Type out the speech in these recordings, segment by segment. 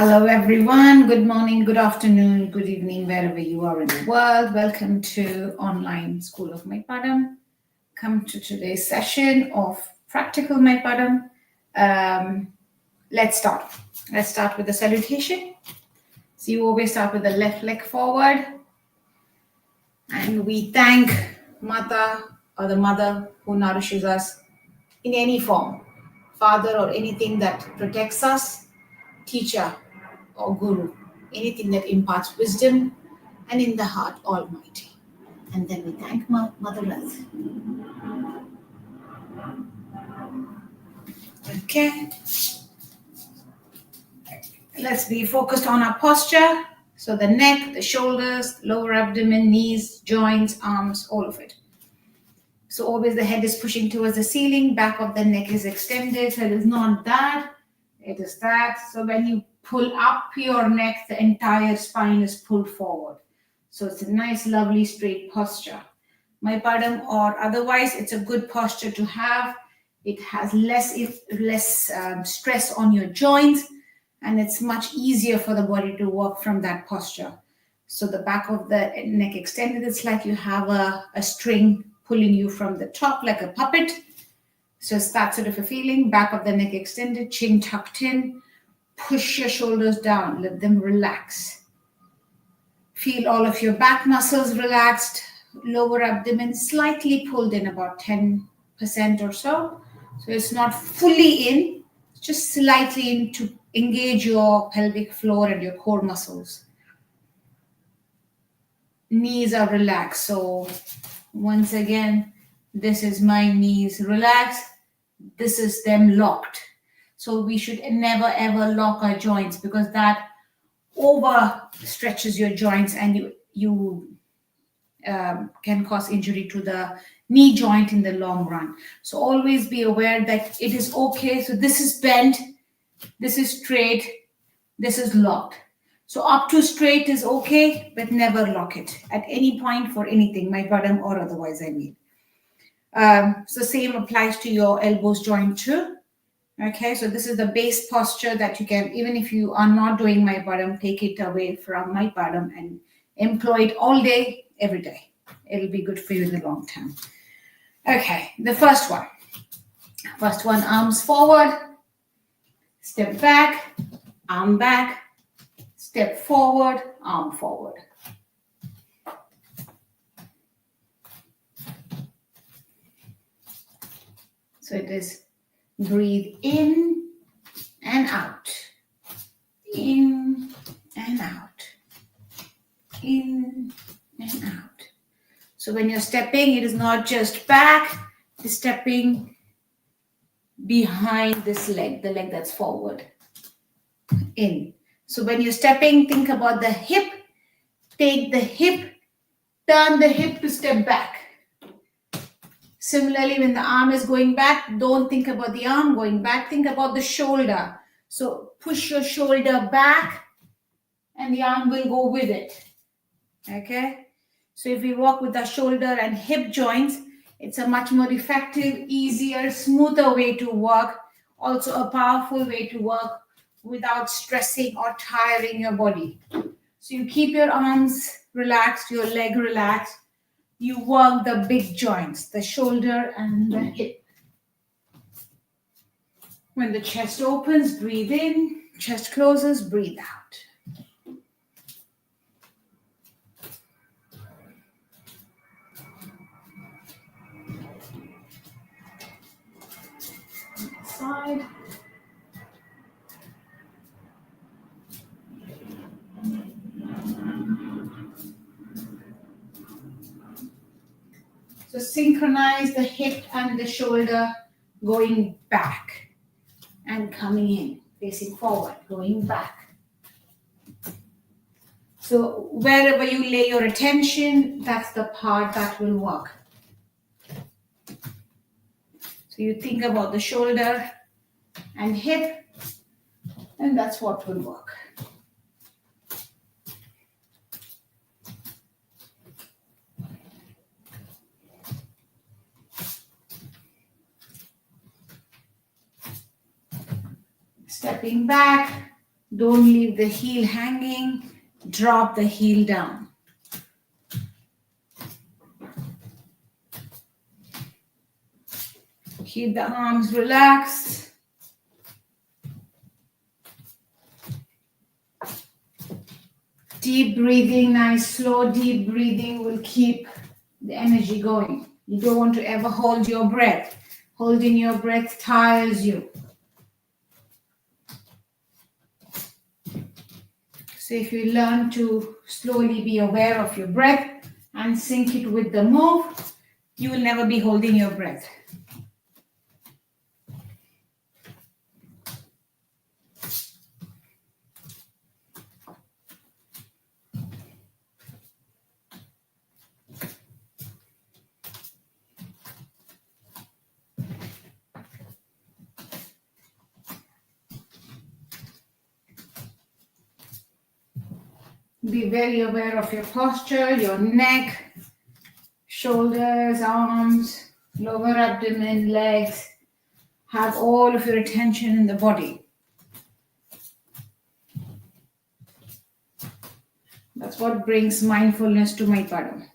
Hello, everyone. Good morning, good afternoon, good evening, wherever you are in the world. Welcome to Online School of Meipadam. Come to today's session of Practical Meipadam. Let's start. Let's start with the salutation. So you always start with the left leg forward. And we thank Mata or the mother who nourishes us in any form, father or anything that protects us, teacher or guru, anything that imparts wisdom, and in the heart, Almighty. And then we thank Mother Earth. Okay. Let's be focused on our posture. So the neck, the shoulders, lower abdomen, knees, joints, arms, all of it. So always the head is pushing towards the ceiling, back of the neck is extended. So it is not that, it is that. So when you pull up your neck, the entire spine is pulled forward. So it's a nice, lovely, straight posture. Meipadam or otherwise, it's a good posture to have. It has less stress on your joints, and it's much easier for the body to work from that posture. So the back of the neck extended, it's like you have a string pulling you from the top like a puppet. So it's that sort of a feeling. Back of the neck extended, chin tucked in. Push your shoulders down, let them relax. Feel all of your back muscles relaxed. Lower abdomen slightly pulled in, about 10% or so. So it's not fully in, just slightly in to engage your pelvic floor and your core muscles. Knees are relaxed. So once again, this is my knees relaxed. This is them locked. So we should never ever lock our joints, because that over stretches your joints and you can cause injury to the knee joint in the long run. So always be aware that it is okay. So this is bent, this is straight, this is locked. So up to straight is okay, but never lock it at any point for anything, Meipadam or otherwise, I mean. So same applies to your elbows joint too. Okay, so this is the base posture that you can, even if you are not doing Meipadam, take it away from Meipadam and employ it all day, every day. It'll be good for you in the long term. Okay, the first one. First one, arms forward, step back, arm back, step forward, arm forward. So it is breathe in and out, in and out, in and out. So when you're stepping, it is not just back, it's stepping behind this leg, the leg that's forward, in. So when you're stepping, think about the hip, take the hip, turn the hip to step back. Similarly, when the arm is going back, don't think about the arm going back, think about the shoulder. So push your shoulder back and the arm will go with it. Okay? So if we walk with the shoulder and hip joints, it's a much more effective, easier, smoother way to work. Also a powerful way to work without stressing or tiring your body. So you keep your arms relaxed, your leg relaxed. You work the big joints, the shoulder and the hip. When the chest opens, breathe in. Chest closes, breathe out. Side. So synchronize the hip and the shoulder going back and coming in, facing forward, going back. So wherever you lay your attention, that's the part that will work. So you think about the shoulder and hip, and that's what will work. Stepping back, Don't leave the heel hanging. Drop the heel down. Keep the arms relaxed. Deep breathing, nice slow deep breathing will keep the energy going. You don't want to ever hold your breath. Holding your breath tires you. So if you learn to slowly be aware of your breath and sync it with the move, you will never be holding your breath. Be very aware of your posture, your neck, shoulders, arms, lower abdomen, legs. Have all of your attention in the body. That's what brings mindfulness to Meipadam.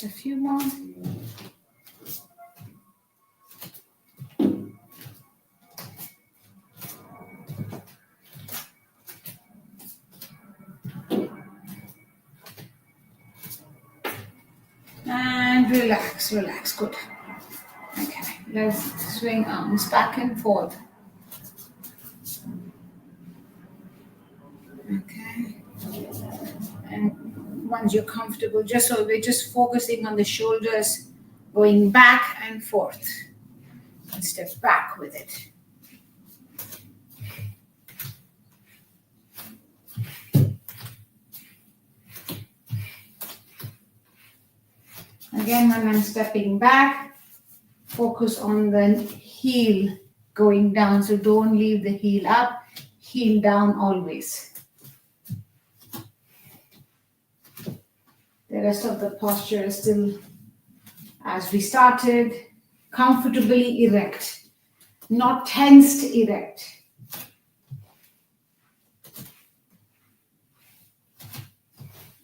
Just a few more. And relax, relax, good. Okay, let's swing arms back and forth. Okay. And once you're comfortable, so we're just focusing on the shoulders, going back and forth. And step back with it. Again, when I'm stepping back, focus on the heel going down. So don't leave the heel up, heel down always. The rest of the posture is still as we started, comfortably erect, not tensed erect.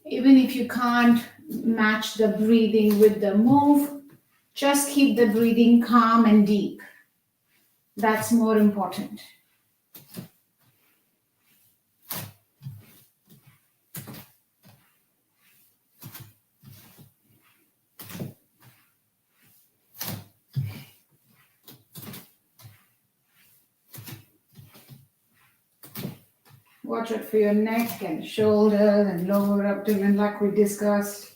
Even if you can't match the breathing with the move, just keep the breathing calm and deep. That's more important. Watch out for your neck and shoulders and lower abdomen like we discussed.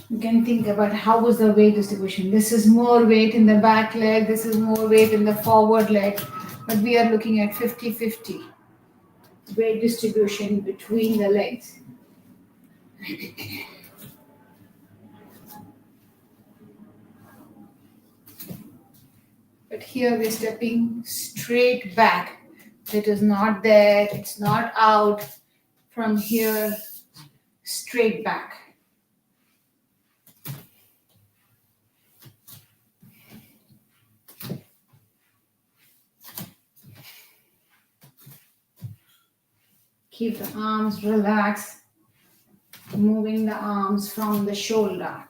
You can think about how was the weight distribution. This is more weight in the back leg, this is more weight in the forward leg, but we are looking at 50-50 weight distribution between the legs. But here we're stepping straight back. It is not there, it's not out. From here, straight back. Keep the arms relaxed, moving the arms from the shoulder.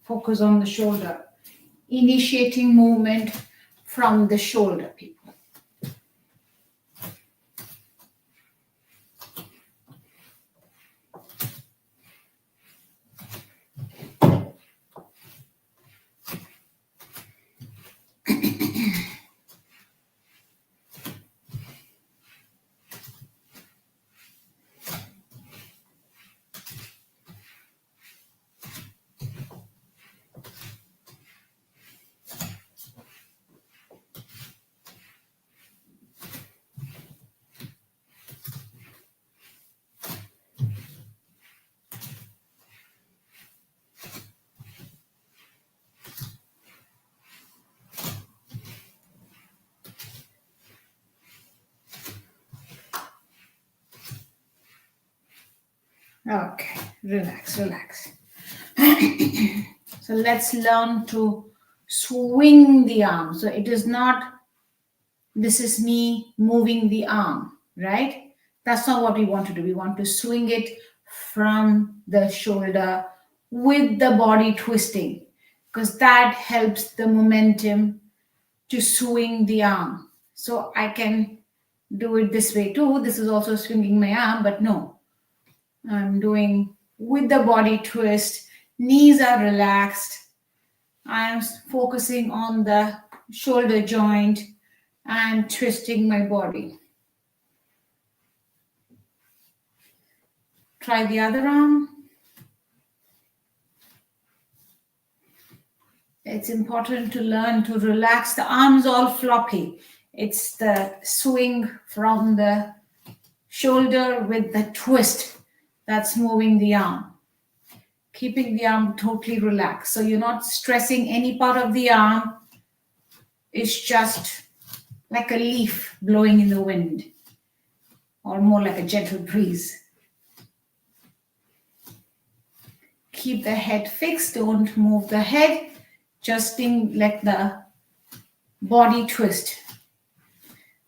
Focus on the shoulder. Initiating movement from the shoulder, people. Okay, relax, relax. So let's learn to swing the arm. So it is not, this is me moving the arm, right? That's not what we want to do. We want to swing it from the shoulder with the body twisting, because that helps the momentum to swing the arm. So I can do it this way too. This is also swinging my arm, but no, I'm doing with the body twist. Knees are relaxed. I'm focusing on the shoulder joint and twisting my body. Try the other arm. It's important to learn to relax. The arm's all floppy. It's the swing from the shoulder with the twist that's moving the arm. Keeping the arm totally relaxed. So you're not stressing any part of the arm. It's just like a leaf blowing in the wind, or more like a gentle breeze. Keep the head fixed. Don't move the head. Just let the body twist.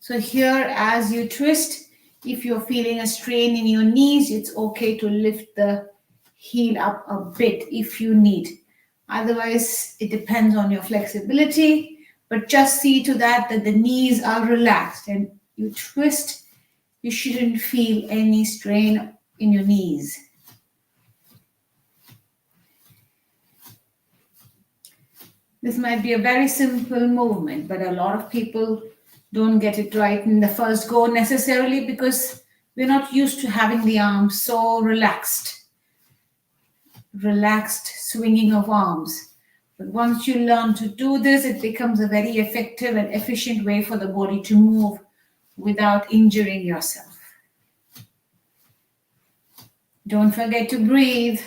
So here, as you twist, if you're feeling a strain in your knees, it's okay to lift the heel up a bit if you need. Otherwise, it depends on your flexibility, but just see to that the knees are relaxed, and you twist, you shouldn't feel any strain in your knees. This might be a very simple movement, but a lot of people don't get it right in the first go necessarily because we're not used to having the arms so relaxed. Relaxed swinging of arms. But once you learn to do this, it becomes a very effective and efficient way for the body to move without injuring yourself. Don't forget to breathe.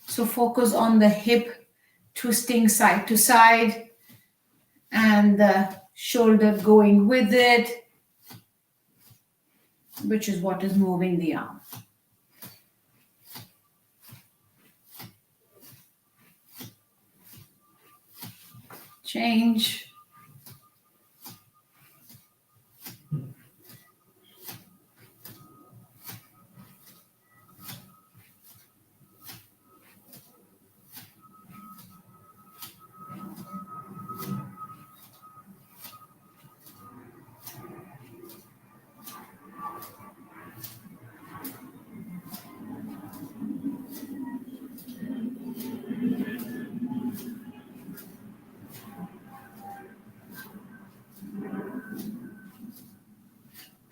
So focus on the hip twisting side to side and the shoulder going with it, which is what is moving the arm. Change.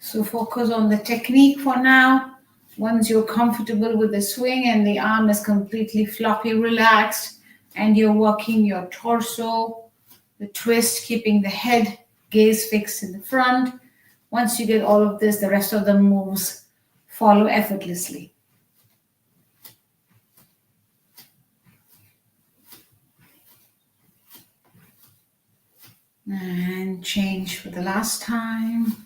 So focus on the technique for now. Once you're comfortable with the swing and the arm is completely floppy, relaxed, and you're working your torso, the twist, keeping the head gaze fixed in the front. Once you get all of this, the rest of the moves follow effortlessly. And change for the last time.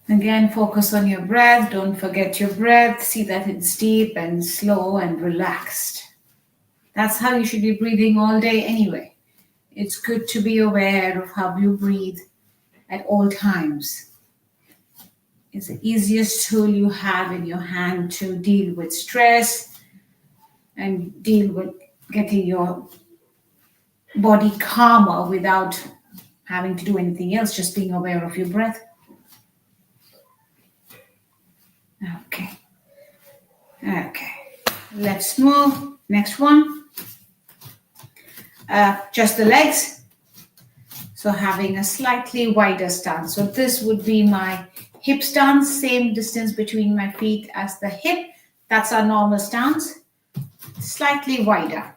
Again, focus on your breath. Don't forget your breath. See that it's deep and slow and relaxed. That's how you should be breathing all day anyway. It's good to be aware of how you breathe at all times. It's the easiest tool you have in your hand to deal with stress and deal with getting your body calmer without having to do anything else, just being aware of your breath. Okay. Let's move. Next one. Just the legs. So having a slightly wider stance. So this would be my hip stance, same distance between my feet as the hip. That's our normal stance. Slightly wider,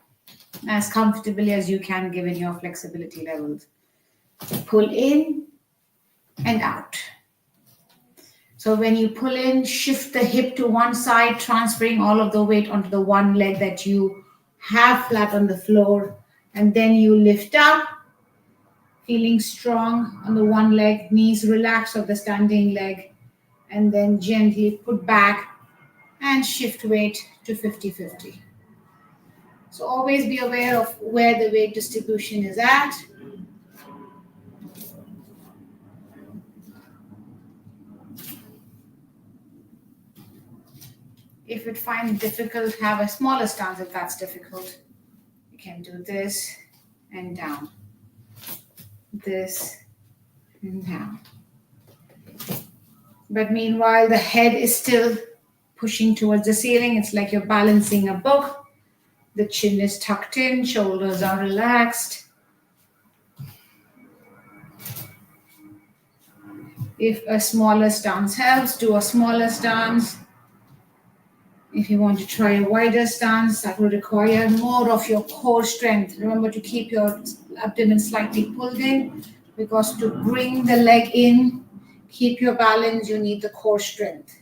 as comfortably as you can given your flexibility levels. Pull in and out. So when you pull in, shift the hip to one side, transferring all of the weight onto the one leg that you have flat on the floor. And then you lift up, feeling strong on the one leg, knees relaxed of the standing leg. And then gently put back and shift weight to 50-50. So always be aware of where the weight distribution is at. If it finds difficult, have a smaller stance if that's difficult. You can do this and down. This and down. But meanwhile, the head is still pushing towards the ceiling. It's like you're balancing a book. The chin is tucked in, shoulders are relaxed. If a smaller stance helps, do a smaller stance. If you want to try a wider stance, that will require more of your core strength. Remember to keep your abdomen slightly pulled in, because to bring the leg in, keep your balance, you need the core strength.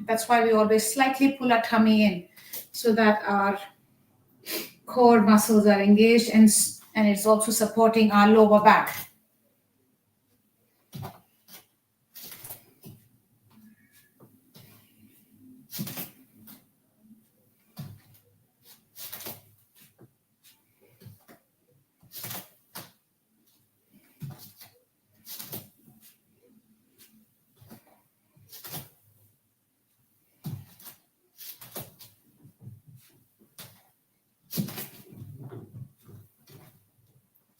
That's why we always slightly pull our tummy in, so that our core muscles are engaged, and it's also supporting our lower back.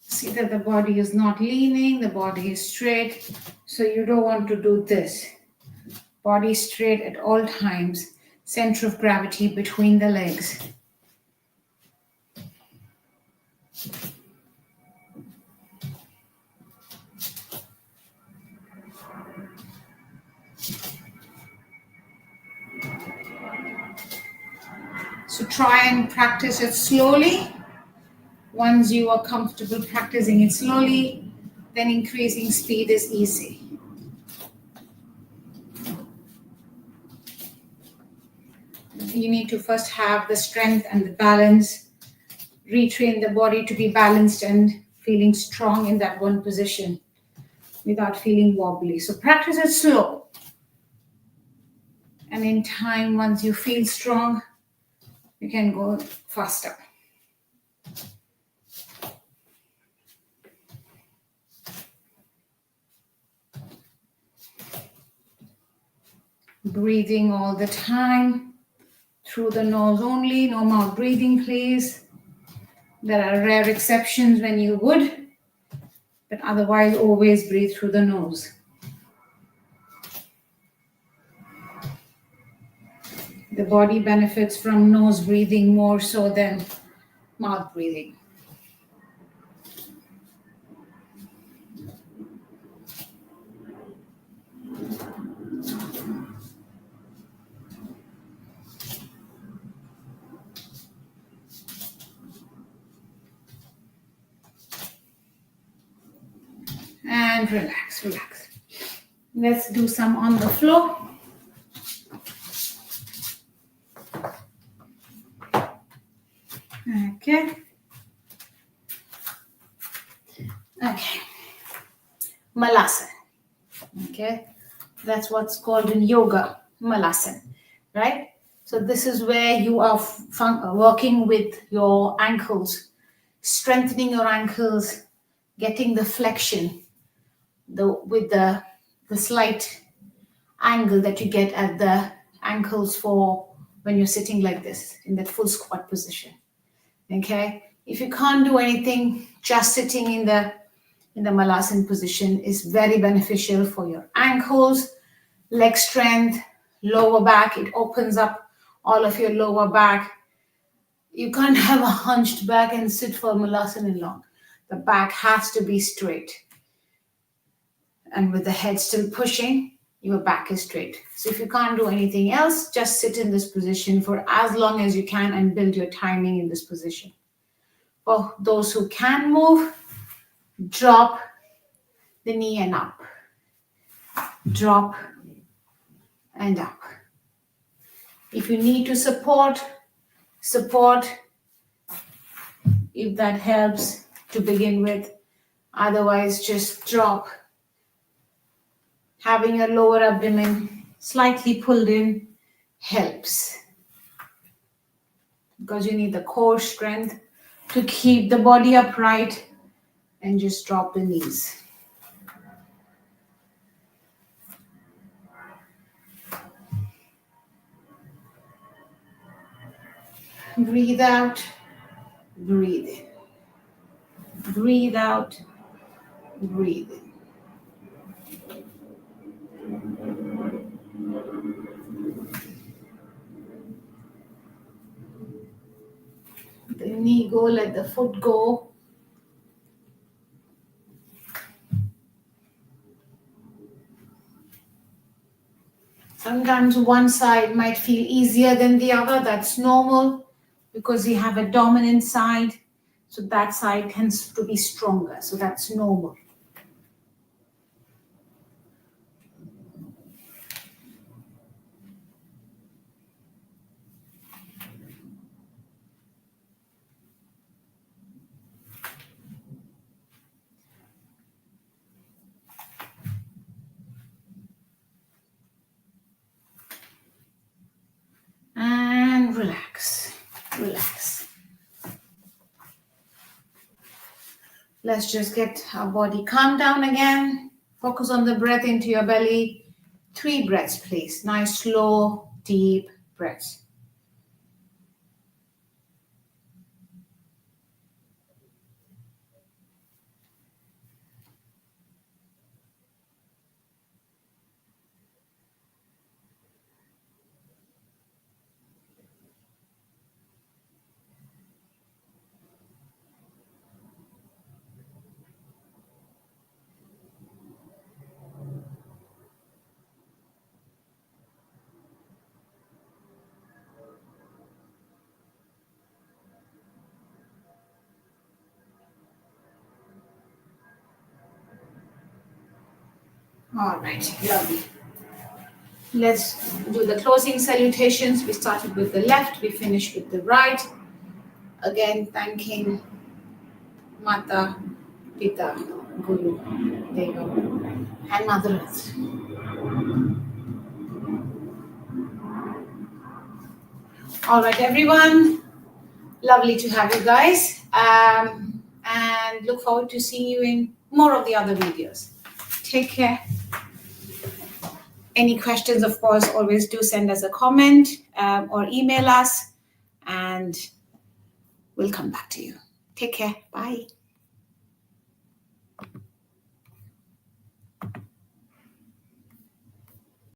See that the body is not leaning, the body is straight. So you don't want to do this. Body straight at all times. Center of gravity between the legs. So try and practice it slowly. Once you are comfortable practicing it slowly, then increasing speed is easy. You need to first have the strength and the balance, retrain the body to be balanced and feeling strong in that one position without feeling wobbly. So practice it slow. And in time, once you feel strong, you can go faster. Breathing all the time, through the nose only, no mouth breathing, please. There are rare exceptions when you would, but otherwise always breathe through the nose. The body benefits from nose breathing more so than mouth breathing. And relax, relax. Let's do some on the floor. Okay. Okay. Malasana. Okay. That's what's called in yoga, Malasana, right? So this is where you are working with your ankles, strengthening your ankles, getting the flexion, with the slight angle that you get at the ankles for when you're sitting like this in that full squat position. Okay, if you can't do anything, just sitting in the Malasana position is very beneficial for your ankles, leg strength, lower back. It opens up all of your lower back. You can't have a hunched back and sit for Malasana long. The back has to be straight. And with the head still pushing, your back is straight. So if you can't do anything else, just sit in this position for as long as you can and build your timing in this position. For those who can move, drop the knee and up. Drop and up. If you need to support, if that helps to begin with. Otherwise, just drop. Having your lower abdomen slightly pulled in helps, because you need the core strength to keep the body upright, and just drop the knees. Breathe out, breathe in. Breathe out, breathe in. The knee go, let the foot go. Sometimes one side might feel easier than the other. That's normal because you have a dominant side. So that side tends to be stronger. So that's normal. And relax, relax. Let's just get our body calm down again. Focus on the breath into your belly. 3 breaths, please. Nice, slow, deep breaths. All right, lovely. Let's do the closing salutations. We started with the left, we finished with the right. Again, thanking Mata, Pita, Guru, Deva, and Mother Earth. All right, everyone. Lovely to have you guys. And look forward to seeing you in more of the other videos. Take care. Any questions, of course, always do send us a comment or email us, and we'll come back to you. Take care. Bye.